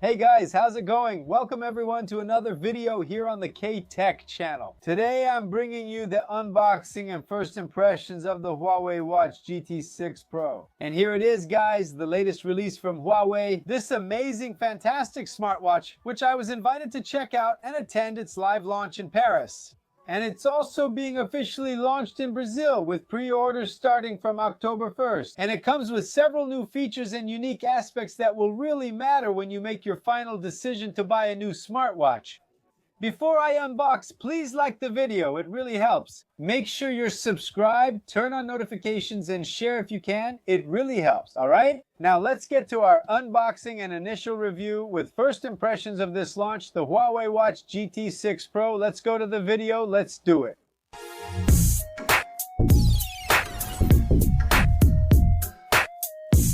Hey guys, how's it going? Welcome everyone to another video here on the K-Tech channel. Today I'm bringing you the unboxing and first impressions of the Huawei Watch GT6 Pro. And here it is guys, the latest release from Huawei. This amazing, fantastic smartwatch, which I was invited to check out and attend its live launch in Paris. And it's also being officially launched in Brazil with pre-orders starting from October 1st. And it comes with several new features and unique aspects that will really matter when you make your final decision to buy a new smartwatch. Before I unbox, please like the video, it really helps. Make sure you're subscribed, turn on notifications, and share if you can. It really helps, alright? Now let's get to our unboxing and initial review with first impressions of this launch, the Huawei Watch GT6 Pro. Let's go to the video, let's do it.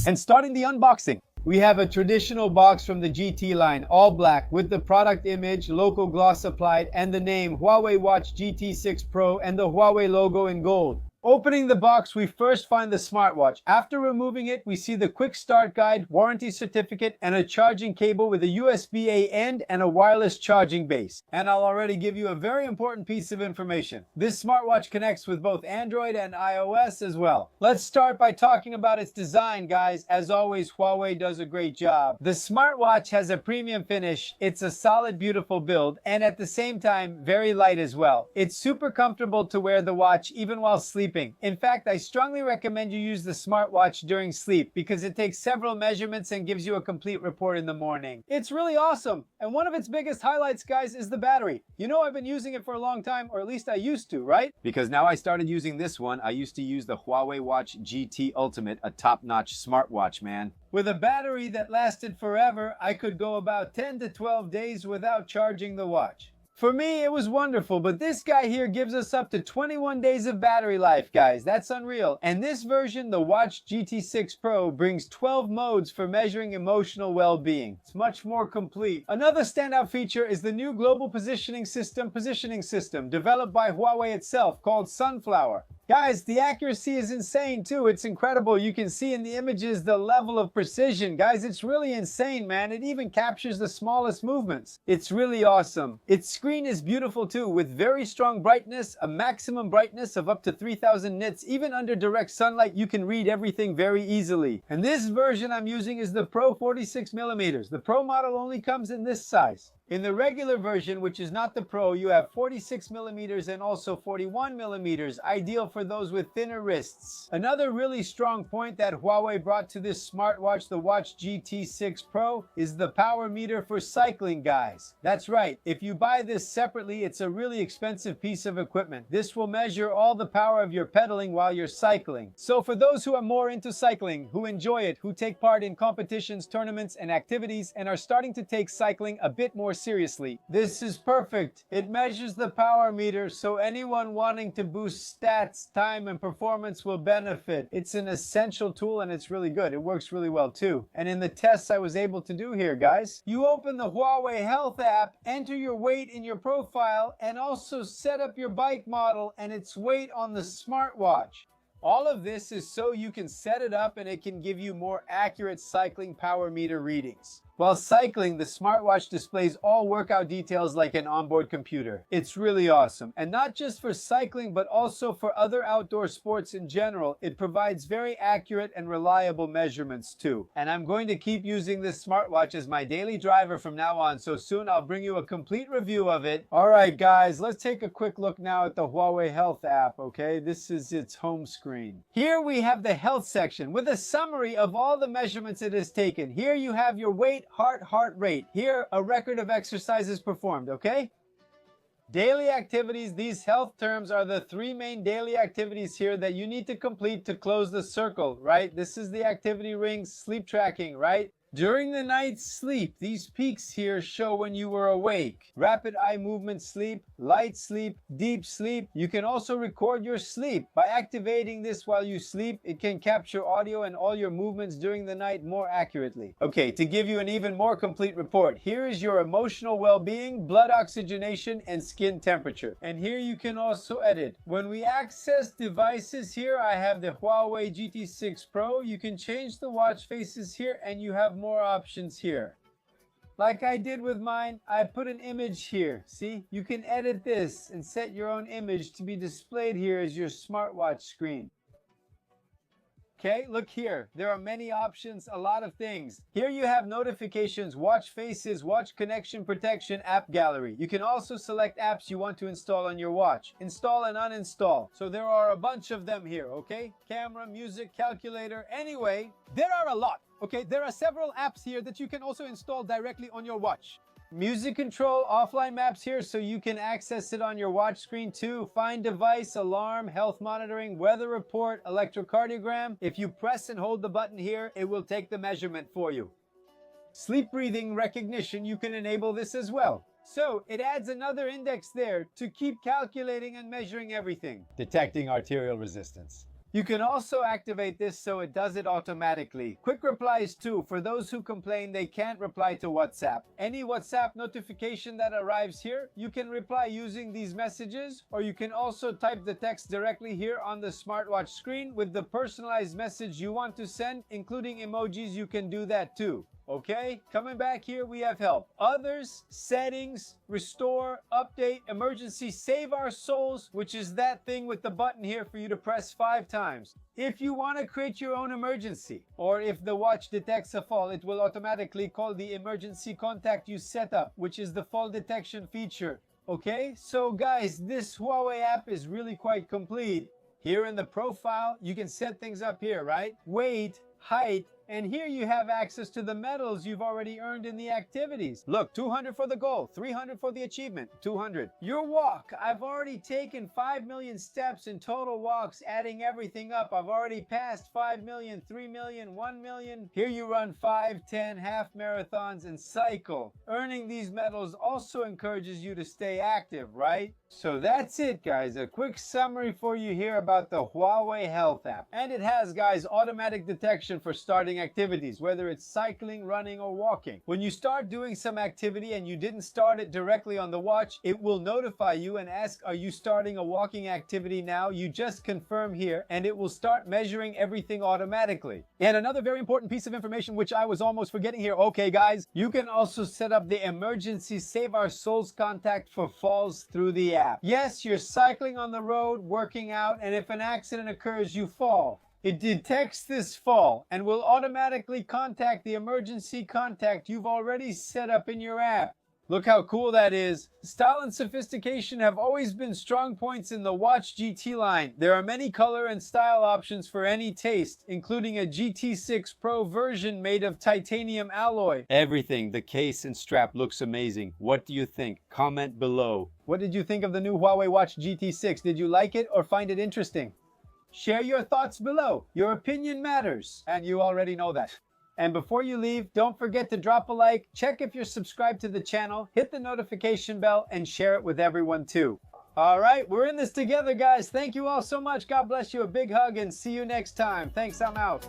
And starting the unboxing, we have a traditional box from the GT line, all black, with the product image, local gloss applied, and the name Huawei Watch GT6 Pro and the Huawei logo in gold. Opening the box, we first find the smartwatch. After removing it, we see the quick start guide, warranty certificate, and a charging cable with a USB-A end and a wireless charging base. And I'll already give you a very important piece of information. This smartwatch connects with both Android and iOS as well. Let's start by talking about its design, guys. As always, Huawei does a great job. The smartwatch has a premium finish. It's a solid, beautiful build, and at the same time, very light as well. It's super comfortable to wear the watch even while sleeping. In fact, I strongly recommend you use the smartwatch during sleep because it takes several measurements and gives you a complete report in the morning. It's really awesome. And one of its biggest highlights, guys, is the battery. You know, I've been using it for a long time, or at least I used to, right? Because now I started using this one. I used to use the Huawei Watch GT Ultimate, a top-notch smartwatch, man. With a battery that lasted forever, I could go about 10 to 12 days without charging the watch. For me, it was wonderful, but this guy here gives us up to 21 days of battery life, guys. That's unreal. And this version, the Watch GT6 Pro, brings 12 modes for measuring emotional well-being. It's much more complete. Another standout feature is the new global positioning system developed by Huawei itself called Sunflower. Guys, the accuracy is insane too. It's incredible. You can see in the images the level of precision. Guys, it's really insane, man. It even captures the smallest movements. It's really awesome. Its screen is beautiful too, with very strong brightness, a maximum brightness of up to 3000 nits. Even under direct sunlight, you can read everything very easily. And this version I'm using is the Pro 46mm. The Pro model only comes in this size. In the regular version, which is not the Pro, you have 46mm and also 41mm, ideal for those with thinner wrists. Another really strong point that Huawei brought to this smartwatch, the Watch GT6 Pro, is the power meter for cycling, guys. That's right, if you buy this separately, it's a really expensive piece of equipment. This will measure all the power of your pedaling while you're cycling. So for those who are more into cycling, who enjoy it, who take part in competitions, tournaments, and activities, and are starting to take cycling a bit more seriously, this is perfect. It measures the power meter, so anyone wanting to boost stats, time, and performance will benefit. It's an essential tool and it's really good. It works really well too. And in the tests I was able to do here, guys, you open the Huawei Health app, enter your weight in your profile, and also set up your bike model and its weight on the smartwatch. All of this is so you can set it up and it can give you more accurate cycling power meter readings. While cycling, the smartwatch displays all workout details like an onboard computer. It's really awesome. And not just for cycling, but also for other outdoor sports in general. It provides very accurate and reliable measurements too. And I'm going to keep using this smartwatch as my daily driver from now on, so soon I'll bring you a complete review of it. Alright guys, let's take a quick look now at the Huawei Health app, okay? This is its home screen. Here we have the health section with a summary of all the measurements it has taken. Here you have your weight, heart rate. Here, a record of exercises performed, okay? Daily activities. These health terms are the three main daily activities here that you need to complete to close the circle, right? This is the activity ring, sleep tracking, right? During the night's sleep, these peaks here show when you were awake. Rapid eye movement sleep, light sleep, deep sleep. You can also record your sleep. By activating this while you sleep, it can capture audio and all your movements during the night more accurately. Okay, to give you an even more complete report, here is your emotional well-being, blood oxygenation, and skin temperature. And here you can also edit. When we access devices here, I have the Huawei GT6 Pro. You can change the watch faces here and you have more options here. Like I did with mine, I put an image here. See, you can edit this and set your own image to be displayed here as your smartwatch screen. Okay, look here. There are many options, a lot of things. Here you have notifications, watch faces, watch connection protection, app gallery. You can also select apps you want to install on your watch. Install and uninstall. So there are a bunch of them here, okay? Camera, music, calculator. Anyway, there are a lot, okay? There are several apps here that you can also install directly on your watch. Music control, offline maps here so you can access it on your watch screen too. Find device, alarm, health monitoring, weather report, electrocardiogram. If you press and hold the button here, it will take the measurement for you. Sleep breathing recognition, you can enable this as well. So it adds another index there to keep calculating and measuring everything. Detecting arterial resistance. You can also activate this so it does it automatically. Quick replies too, for those who complain they can't reply to WhatsApp. Any WhatsApp notification that arrives here, you can reply using these messages, or you can also type the text directly here on the smartwatch screen with the personalized message you want to send, including emojis. You can do that too. Okay, coming back here, we have help. Others, settings, restore, update, emergency, save our souls, which is that thing with the button here for you to press 5 times. If you want to create your own emergency, or if the watch detects a fall, it will automatically call the emergency contact you set up, which is the fall detection feature. Okay, so guys, this Huawei app is really quite complete. Here in the profile, you can set things up here, right? Weight, height, and here you have access to the medals you've already earned in the activities. Look, 200 for the goal, 300 for the achievement, 200. Your walk, I've already taken 5 million steps in total walks, adding everything up. I've already passed 5 million, 3 million, 1 million. Here you run 5, 10, half marathons and cycle. Earning these medals also encourages you to stay active, right? So that's it, guys. A quick summary for you here about the Huawei Health app. And it has, guys, automatic detection for starting activities, whether it's cycling, running, or walking. When you start doing some activity and you didn't start it directly on the watch, it will notify you and ask, are you starting a walking activity now? You just confirm here and it will start measuring everything automatically. And another very important piece of information which I was almost forgetting here. Okay, guys, you can also set up the emergency Save Our Souls contact for falls through the app. Yes, you're cycling on the road, working out, and if an accident occurs, you fall. It detects this fall and will automatically contact the emergency contact you've already set up in your app. Look how cool that is. Style and sophistication have always been strong points in the Watch GT line. There are many color and style options for any taste, including a GT6 Pro version made of titanium alloy. Everything, the case and strap, looks amazing. What do you think? Comment below. What did you think of the new Huawei Watch GT6? Did you like it or find it interesting? Share your thoughts below. Your opinion matters, and you already know that. And before you leave, don't forget to drop a like, check if you're subscribed to the channel, hit the notification bell, and share it with everyone too. All right, we're in this together, guys. Thank you all so much. God bless you. A big hug, and see you next time. Thanks, I'm out.